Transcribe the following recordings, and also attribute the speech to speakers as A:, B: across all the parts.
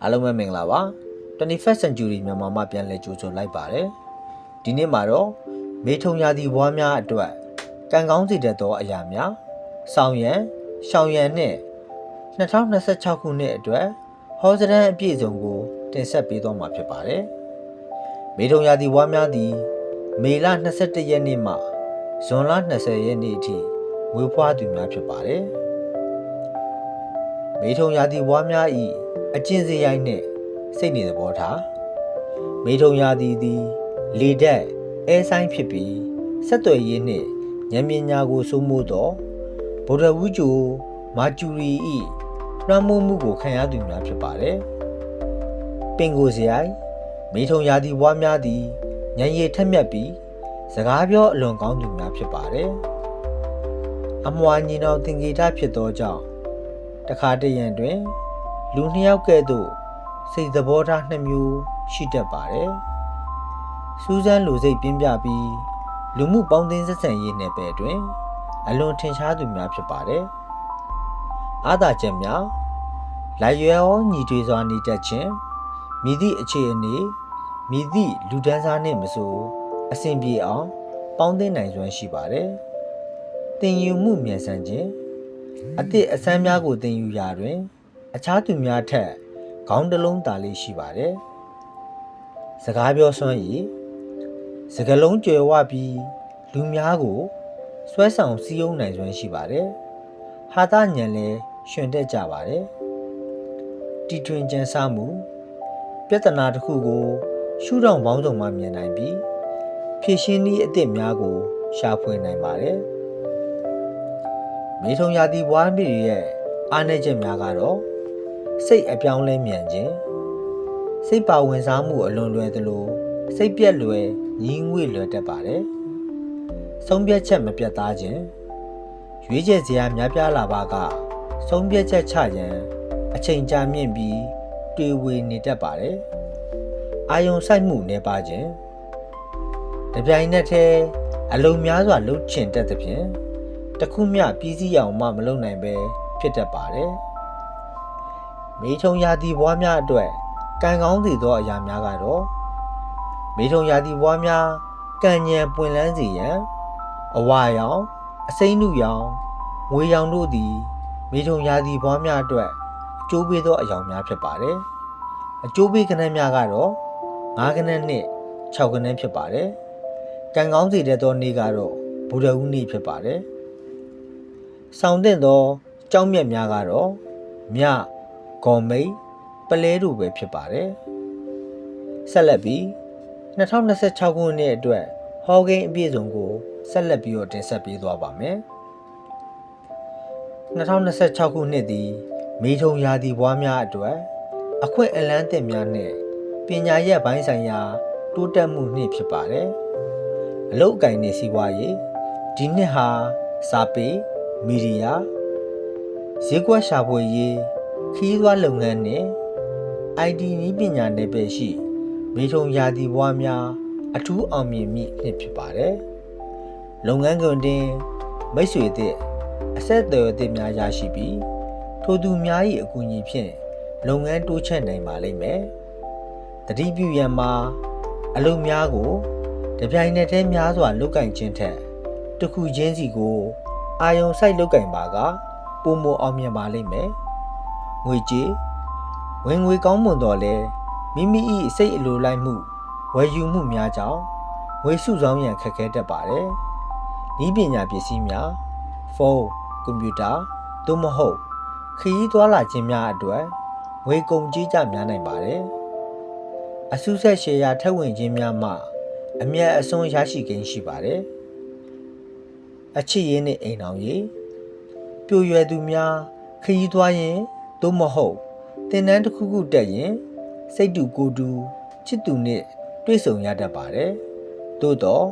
A: အားလုံးပဲမင်္ဂလာပါ 21st century မြန်မာမှာပြန်လည်ကြိုဆိုလိုက်ပါတယ်ဒီနေ့မှာတော့မေထုံရာသီဘွားများအတွက်ကံကောင်းစေတတ်သောအရာများဆောင်ရံရှောင်ရံနဲ့2026ခုနှစ်အတွက်ဟောစတန်အပြည့်စုံကိုတင်ဆက်ပေးသွားမှာဖြစ်ပါတယ်မေထုံရာသီဘွားများသည်မေလ21ရက်နေ့မှဇွန်လ20ရက်နေ့အထိမွေးဖွားသူများဖြစ်ပါတယ်မေထုံရာသီဘွားများ၏အကျင့်စရိုက်နှင့်စိတ်နေသဘောထားမေထုံရာသီသည်လေဓာတ်အဲဆိုင်ဖြစ်ပြီးဆက်သွယ်ရေးနှင့်ဉာဏ်ပညာကိုစိုးမိုးသောဗုဒ္ဓဝုကျိုမာကျူရီ၏လွှမ်းမိုးမှုကိုခံရသူများဖြစ်ပါတယ်ပင်ကိုစရိုက်မေထုံရာသီဘွားများသည်ဉာဏ်ရည်ထက်မြက်ပြီးစကားပြောအလွန်ကောင်းသူများဖြစ်ပါတယ်အမွှာညီနောင်သင်္ကေတဖြစ်သောကြောင့်တခါတရံတွင်လူနှစ်ယောက်ကဲ့သို့စိတ်သဘောထားနှစ်မျိုးရှိတတ်ပါတယ်စူးစမ်းလိုစိတ်ပြင်းပြပြီးလူမှုပေါင်းသင်းဆက်ဆံရေးနယ်ပယ်တွင်အလွန်ထင်ရှားသူများဖြစ်ပါတယ်အားသာချက်များလိုက်ရွယ်ရောညီထွေစွာနေတတ်ခြင်းမည်သည့်အခြေအနေမည်သည့်လူဒန်းစားနှင့်မဆိုအဆင်ပြေအောင်ပေါင်းသင်းနိုင်စွမ်းရှိပါတယ်သင်ယူမှုမြန်ဆန်ခြင်းအသည့်အစမ်းများကိုသင်ယူရာတွင်အခြားသူများထက်ခေါင်းတစ်လုံးသာလေးရှိပါတယ်စကားပြောစွမ်းရည်စကားလုံးကြွယ်ဝပြီးလူများကိုဆွဲဆောင်စည်းရုံးနိုင်စွမ်းရှိပါတယ်ဟာသဉာဏ်လည်းရှင်တက်ကြပါတယ်တီထွင်ကြံစမှုပြဿနာတစ်ခုကိုရှုထောင့်ပေါင်းစုံမှမြင်နိုင်ပြီးဖြည့်ရှင်းနည်းအသစ်များကိုရှာဖွေနိုင်ပါတယ်မေထုံရာသီဘွားမြစ်ရဲ့အားနည်းချက်များကတော့စိတ်အပြောင်းလဲမြန်ခြင်းစိတ်ပါဝင်စားမှုအလွန်လွယ်သလိုစိတ်ပြက်လွယ်ညီးငွေ့လွယ်တတ်ပါတယ်ဆုံးဖြတ်ချက်မပြတ်သားခြင်းရွေးချယ်စရာများပြားလာပါကဆုံးဖြတ်ချက်ချရန်အချိန်ကြာမြင့်ပြီးတွေ့ဝေနေတတ်ပါတယ်အာယုံစိုက်မှုနှဲပါခြင်းတပြိုင်နက်တည်းအလုံးများစွာလှုပ်ချင်တတ်သဖြင့်တခုမျှပြီးစီးအောင်မှမလုပ်နိုင်ပဲဖြစ်တတ်ပါတယ်မေထုံရာသီဘွားများအတွက်ကံကောင်းစေသောအရာများကတော့မေထုံရာသီဘွားများကံဉဏ်ပွင့်လန်းစေရန်အဝါရောင်အစိမ့်နုရောင်ငွေရောင်တို့သည်မေထုံရာသီဘွားများအတွက်အကျိုးပေးသောအရာများဖြစ်ပါတယ်အကျိုးပေးကဏ္ဍများကတော့9ကဏ္ဍနဲ့6ကဏ္ဍဖြစ်ပါတယ်ကံကောင်းစေတတ်သောနေ့ကတော့ဗုဒ္ဓဟူးနေ့ဖြစ်ပါတယ်ဆောင်တဲ့သောကြောင်းမြတ်များကတော့မြဂေါ်မိတ်ပလဲတို့ပဲဖြစ်ပါတယ်ဆက်လက်ပြီး2026ခုနှစ်အတွက်ဟောကိန်းအပြည့်စုံကိုဆက်လက်ပြီးတော့တင်ဆက်ပေးသွားပါမယ်2026ခုနှစ်သည်မေထုံရာသီဘွားများအတွက်အခွင့်အလမ်းသစ်များနဲ့ပညာရပ်ပိုင်းဆိုင်ရာတိုးတက်မှုနှစ်ဖြစ်ပါတယ်အလုပ်အကိုင်နဲ့စီးပွားရေးဒီနှစ်ဟာစာပေမီဒီယာဈေးကွက်ရှာဖွေရေးခရီးသွားလုပ်ငန်းနဲ့ IT နည်းပညာနယ်ပယ်ရှိမေထုံရာသီဘွားများအထူးအောင်မြင်မိနှစ်ဖြစ်ပါတယ်လုပ်ငန်းခွင်တွင်မိတ်ဆွေသည့်အဆက်အသွယ်သစ်များရရှိပြီးထိုသူများ၏အကူအညီဖြင့်လုပ်ငန်းတိုးချဲ့နိုင်ပါလိမ့်မယ်တတိပြုရန်မှာအလုပ်များကိုတပြိုင်နက်တည်းများစွာလုပ်ကင်ခြင်းထက်တစ်ခုချင်းစီကိုအာယုံစိုက်လုပ်ကင်ပါကပုံမအောင်မြင်ပါလိမ့်မယ်ငွေကြေးဝင်ငွေကောင်းမွန်တော်လဲမိမိ၏စိတ်အလိုလိုက်မှုဝယ်ယူမှုများကြောင့်ငွေစုဆောင်းရန်ခက်ခဲတတ်ပါတယ်နည်းပညာပစ္စည်းများဖုန်းကွန်ပျူတာသို့မဟုတ်ခရီးသွားလာခြင်းများအတွက်ငွေကုန်ကြေးကျများနိုင်ပါတယ်အစုဆက်ရှယ်ယာထက်ဝင်ခြင်းများမှအမြတ်အစွန်းရရှိခြင်းရှိပါတယ်အချစ်ရင်းနှင့်အိမ်အောင်ရေးပြိုရွယ်သူများခရီးသွားရင်သို့မဟုတ်သင်တန်းတစ်ခုခုတက်ရင်စိတ်တူကိုယ်တူချစ်သူနှင့်တွေ့ဆုံရတတ်ပါတယ်သို့တော့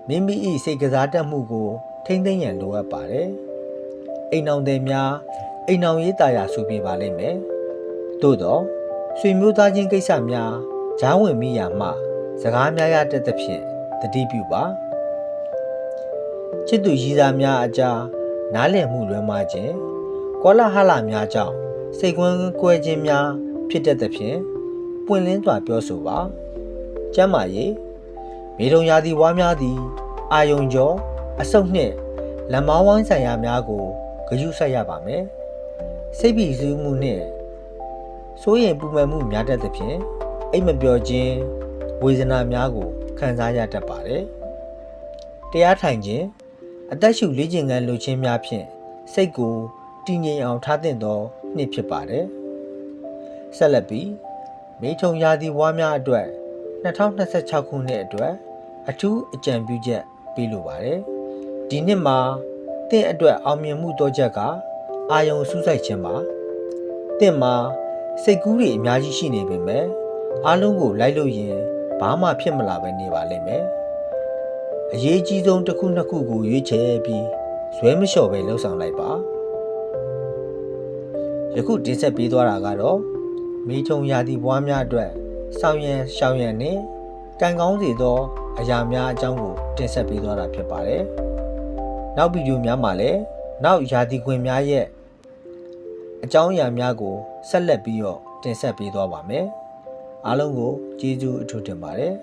A: မိမိ၏စိတ်ကစားတတ်မှုကိုထိမ့်သိမ်းရန်လိုအပ်ပါတယ်အိမ်အောင်သည်များအိမ်အောင်ရေးတာယာဆိုပြပါလိမ့်မယ်သို့တော့ဆွေမျိုးသားချင်းကိစ္စများကြားဝင်မိရာမှစကားများရတတ်သဖြင့်တတိပြုပါချစ်သူရည်သားများအကြားနားလည်မှုလွဲမှားခြင်းကောလာဟလများကြောင့်စိတ်ကွင်းကွဲခြင်းများ ဖြစ်တတ်သဖြင့်ပွင့်လင်းစွာပြောဆိုပါကျမ်းမာရေးမေထုံရာသီဝါများသည်အာယုံကြောအဆုတ်နှင့်လက်မောင်းဝိုင်းဆိုင်ရာများကိုဂရုစိုက်ရပါမယ်စိတ်ဖိစီးမှုနှင့်စိုးရိမ်ပူပန်မှုများတတ်သဖြင့်အိပ်မပျော်ခြင်းဝေဒနာများကိုခံစားရတတ်ပါတယ်တရားထိုင်ခြင်းအသက်ရှူလေ့ကျင့်ခန်းလုပ်ခြင်းများဖြင့်စိတ်ကိုတည်ငြိမ်အောင်ထားသင့်သောနှစ်ဖြစ်ပါတယ်ဆက်လက်ပြီးမေထုံရာသီဝါများအတွက်2026ခုနှစ်အတွက်အထူးအကြံပြုချက်ပေးလိုပါတယ်ဒီနှစ်မှာတင့်အတွက်အောင်မြင်မှု多ချက်ကအာယုံစူးစိုက်ခြင်းပါတင့်မှာစိတ်ကူးတွေအများကြီးရှိနေပေမဲ့အားလုံးကိုလိုက်လို့ရင်ဘာမှဖြစ်မလာပဲနေပါလိမ့်မယ်အရေးကြီးဆုံးတစ်ခုနှစ်ခုကိုရွေးချယ်ပြီးဇွဲမလျှော့ပဲလှုပ်ဆောင်လိုက်ပါယခုတင်ဆက်ပေးသွားတာကတော့မေထုံရာသီဘွားများအတွက်ဆောင်ရန်ရှောင်ရန်နဲ့ကံကောင်းစေသောအရာများအကြောင်းကိုတင်ဆက်ပေးသွားတာဖြစ်ပါတယ်နောက်ဗီဒီယိုများမှာလည်းနောက်ရာသီခွင်များရဲ့အကြောင်းအရာများကိုဆက်လက်ပြီးတော့တင်ဆက်ပေးသွားပါမယ်အားလုံးကိုကျေးဇူးအထူးတင်ပါတယ်